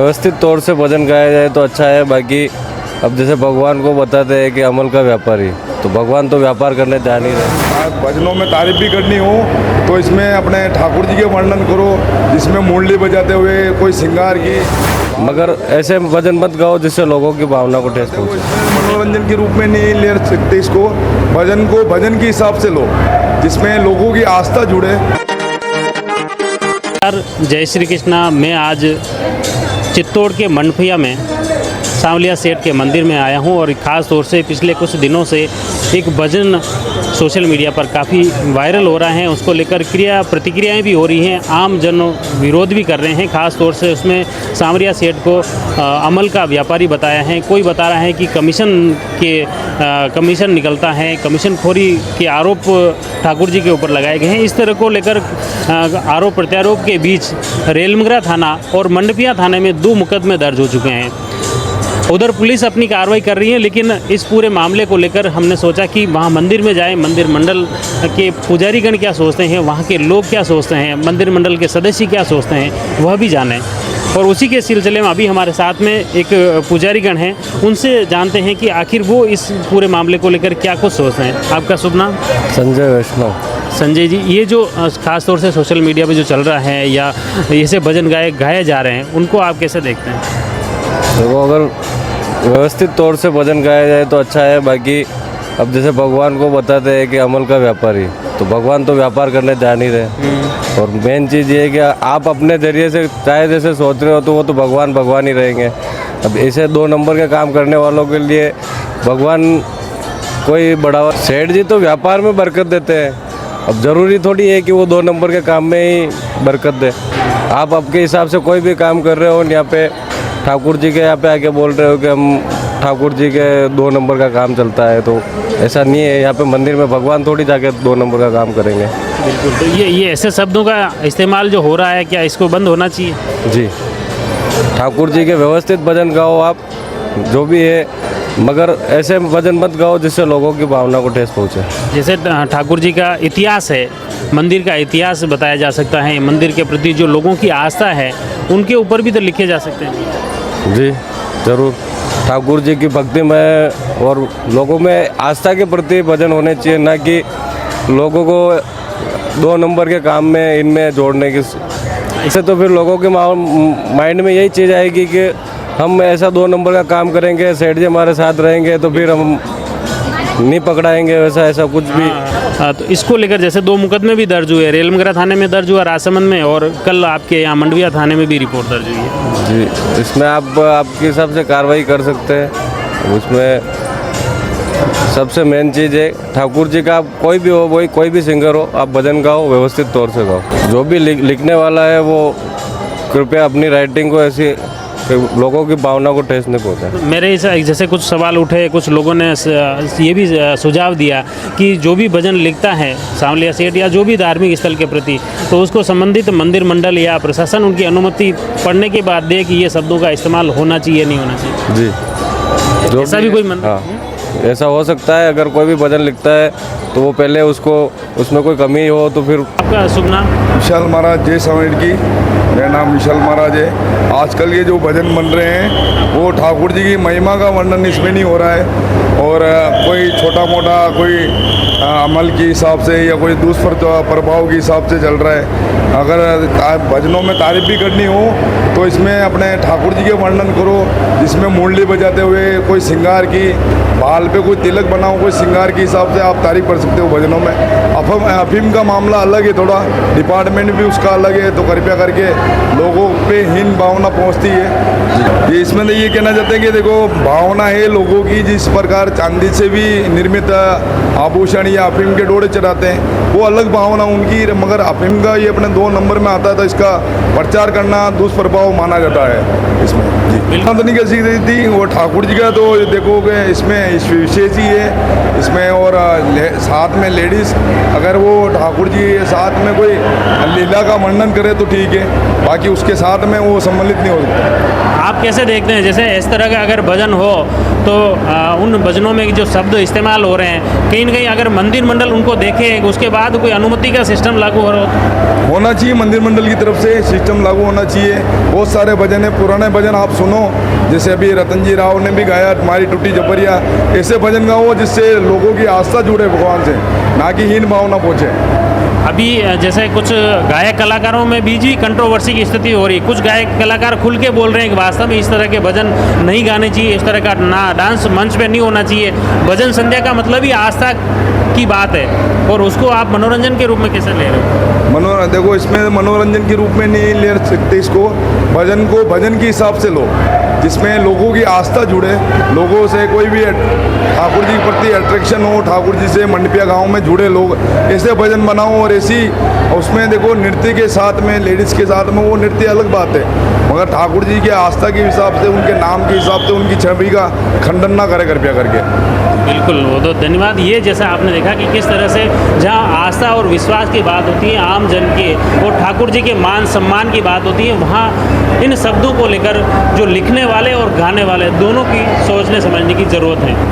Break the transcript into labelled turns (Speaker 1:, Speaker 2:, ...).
Speaker 1: व्यवस्थित तौर से भजन गाया जाए तो अच्छा है। बाकी अब जैसे भगवान को बताते हैं कि अमल का व्यापारी, तो भगवान तो व्यापार करने जा नहीं रहे।
Speaker 2: भजनों में तारीफ भी करनी हो तो इसमें अपने ठाकुर जी के वर्णन करो, जिसमें मुरली बजाते हुए कोई श्रृंगार की,
Speaker 1: मगर ऐसे भजन मत गाओ जिससे लोगों की भावना को ठेस पहुंचे।
Speaker 2: मनोरंजन के रूप में नहीं ले सकते इसको। भजन को भजन के हिसाब से लो, जिसमें लोगों की आस्था जुड़े।
Speaker 3: जय श्री कृष्णा। मैं आज चित्तौड़ के मंडफिया में सांवलिया सेठ के मंदिर में आया हूं और ख़ास तौर से पिछले कुछ दिनों से एक भजन सोशल मीडिया पर काफ़ी वायरल हो रहा है, उसको लेकर प्रतिक्रियाएं भी हो रही हैं, आम जन विरोध भी कर रहे हैं। ख़ास तौर से उसमें सांवलिया सेठ को अमल का व्यापारी बताया है, कोई बता रहा है कि कमीशन निकलता है, कमीशन खोरी के आरोप ठाकुर जी के ऊपर लगाए गए हैं। इस तरह को लेकर आरोप प्रत्यारोप के बीच रेलमगरा थाना और मंडपिया थाने में 2 मुकदमे दर्ज हो चुके हैं। उधर पुलिस अपनी कार्रवाई कर रही है, लेकिन इस पूरे मामले को लेकर हमने सोचा कि वहाँ मंदिर में जाएं, मंदिर मंडल के पुजारीगण क्या सोचते हैं, वहाँ के लोग क्या सोचते हैं, मंदिर मंडल के सदस्य क्या सोचते हैं, वह भी जानें। और उसी के सिलसिले में अभी हमारे साथ में एक पुजारीगण हैं, उनसे जानते हैं कि आखिर वो इस पूरे मामले को लेकर क्या कुछ सोचते हैं। आपका शुभ नाम?
Speaker 1: संजय वैष्णव।
Speaker 3: संजय जी, ये जो खास तौर से सोशल मीडिया पे जो चल रहा है या ऐसे भजन गाए जा रहे हैं, उनको आप कैसे देखते हैं?
Speaker 1: तो अगर व्यवस्थित तौर से भजन गाया जाए तो अच्छा है। बाकी अब जैसे भगवान को बताते हैं कि अमल का व्यापारी, तो भगवान तो व्यापार करने जा नहीं रहे। और मेन चीज़ ये है कि आप अपने ज़रिए से चाहे जैसे सोच रहे हो तो वो तो भगवान ही रहेंगे। अब ऐसे 2 नंबर के काम करने वालों के लिए भगवान कोई बढ़ावा, सेठ जी तो व्यापार में बरकत देते हैं। अब ज़रूरी थोड़ी है कि वो 2 नंबर के काम में ही बरकत दे। आप आपके हिसाब से कोई भी काम कर रहे हो, यहाँ पे ठाकुर जी के यहाँ पे आके बोल रहे हो कि हम ठाकुर जी के 2 नंबर का काम चलता है, तो ऐसा नहीं है। यहाँ पे मंदिर में भगवान थोड़ी जाके 2 नंबर का काम करेंगे।
Speaker 3: बिल्कुल। तो ये ऐसे शब्दों का इस्तेमाल जो हो रहा है, क्या इसको बंद होना चाहिए?
Speaker 1: जी, ठाकुर जी के व्यवस्थित भजन गाओ आप, जो भी है, मगर ऐसे भजन मत गाओ जिससे लोगों की भावना को ठेस पहुँचे।
Speaker 3: जैसे ठाकुर जी का इतिहास है, मंदिर का इतिहास बताया जा सकता है, मंदिर के प्रति जो लोगों की आस्था है उनके ऊपर भी तो लिखे जा सकते हैं।
Speaker 1: जी ज़रूर, ठाकुर जी की भक्ति में और लोगों में आस्था के प्रति भजन होने चाहिए, ना कि लोगों को 2 नंबर के काम में इनमें जोड़ने की। इससे तो फिर लोगों के माइंड में यही चीज़ आएगी कि हम ऐसा 2 नंबर का काम करेंगे, सेठ जी हमारे साथ रहेंगे तो फिर हम नहीं पकड़ाएंगे, वैसा ऐसा कुछ भी।
Speaker 3: तो इसको लेकर जैसे 2 मुकदमे भी दर्ज हुए, रेलमगरा थाने में दर्ज हुआ राजसमंद में, और कल आपके यहाँ मंडविया थाने में भी रिपोर्ट दर्ज हुई है।
Speaker 1: जी, इसमें आप आपके हिसाब से कार्रवाई कर सकते हैं। उसमें सबसे मेन चीज़ है ठाकुर जी का, कोई भी हो, वही कोई भी सिंगर हो, आप भजन गाओ, व्यवस्थित तौर से गाओ। जो भी लिखने वाला है वो कृपया अपनी राइटिंग को ऐसी लोगों की भावना को ठेस नहीं पहुँचा।
Speaker 3: मेरे जैसे कुछ सवाल उठे, कुछ लोगों ने ये भी सुझाव दिया कि जो भी भजन लिखता है सांवलिया सेठ या जो भी धार्मिक स्थल के प्रति, तो उसको संबंधित मंदिर मंडल या प्रशासन उनकी अनुमति पढ़ने के बाद दे कि ये शब्दों का इस्तेमाल होना चाहिए, नहीं होना चाहिए।
Speaker 1: जी, जो
Speaker 3: ऐसा भी कोई
Speaker 1: ऐसा हो सकता है। अगर कोई भी भजन लिखता है तो वो पहले उसमें कोई कमी हो तो फिर।
Speaker 3: आपका शुभ नाम?
Speaker 2: विशाल महाराज, जय समेट की। मेरा नाम विशाल महाराज है। आजकल ये जो भजन बन रहे हैं वो ठाकुर जी की महिमा का वर्णन इसमें नहीं हो रहा है, और कोई छोटा मोटा कोई अमल के हिसाब से या कोई दुष्प्रभाव के हिसाब से चल रहा है। अगर भजनों में तारीफ भी करनी हो तो इसमें अपने ठाकुर जी के वर्णन करो, जिसमें मुरली बजाते हुए कोई श्रृंगार की, बाल पे कोई तिलक बनाओ, कोई श्रृंगार के हिसाब से आप तारीफ कर सकते हो भजनों में। अफीम का मामला अलग है, थोड़ा डिपार्टमेंट भी उसका अलग है, तो कृपया करके लोगों पे हीन भावना पहुंचती है। ये इसमें ये कहना चाहते हैं कि देखो, भावना है लोगों की, जिस प्रकार चांदी से भी निर्मित आभूषण या अफीम के डोरे चढ़ाते हैं, वो अलग भावना उनकी, मगर अफीम का ये अपने 2 नंबर में आता है, तो इसका प्रचार करना दुष्प्रभाव माना जाता है इसमें। जी, तो नहीं कैसी थी वो ठाकुर जी का, तो देखोगे इसमें विशेष ही है इसमें। और साथ में लेडीज़, अगर वो ठाकुर जी साथ में कोई लीला का वर्णन करे तो ठीक है, बाकी उसके साथ में वो सम्मिलित नहीं हो सकता।
Speaker 3: आप कैसे देखते हैं, जैसे इस तरह का अगर भजन हो तो उन भजनों में जो शब्द इस्तेमाल हो रहे हैं, कहीं ना कहीं अगर मंदिर मंडल उनको देखे उसके बाद कोई अनुमति का सिस्टम लागू हो रहा हो?
Speaker 2: होना चाहिए, मंदिर मंडल की तरफ से सिस्टम लागू होना चाहिए। बहुत सारे भजन है, पुराने भजन आप सुनो, जैसे अभी रतन जी राव ने भी गाया तुम्हारी टूटी जपरिया, ऐसे भजन गाओ जिससे लोगों की आस्था जुड़े भगवान से, ना कि हीन भावना पहुँचे।
Speaker 3: अभी जैसे कुछ गायक कलाकारों में बीच भी कंट्रोवर्सी की स्थिति हो रही है। कुछ गायक कलाकार खुल के बोल रहे हैं कि वास्तव में इस तरह के भजन नहीं गाने चाहिए, इस तरह का ना डांस मंच पे नहीं होना चाहिए। भजन संध्या का मतलब ही आस्था की बात है, और उसको आप मनोरंजन के रूप में कैसे ले रहे हो?
Speaker 2: देखो, इसमें मनोरंजन के रूप में नहीं ले सकते इसको, भजन को भजन के हिसाब से लो, जिसमें लोगों की आस्था जुड़े, लोगों से कोई भी ठाकुर जी के प्रति अट्रैक्शन हो, ठाकुर जी से मंडपिया गांव में जुड़े लोग, ऐसे भजन बनाओ। और ऐसी उसमें देखो नृत्य के साथ में, लेडीज़ के साथ में, वो नृत्य अलग बात है, मगर ठाकुर जी के आस्था के हिसाब से, उनके नाम के हिसाब से उनकी छवि का खंडन ना करे कृपया करके।
Speaker 3: बिल्कुल, वो तो धन्यवाद। ये जैसा आपने देखा कि किस तरह से जहाँ आस्था और विश्वास की बात होती है आम जन की, और ठाकुर जी के मान सम्मान की बात होती है, वहाँ इन शब्दों को लेकर जो लिखने वाले और गाने वाले दोनों की सोचने समझने की ज़रूरत है।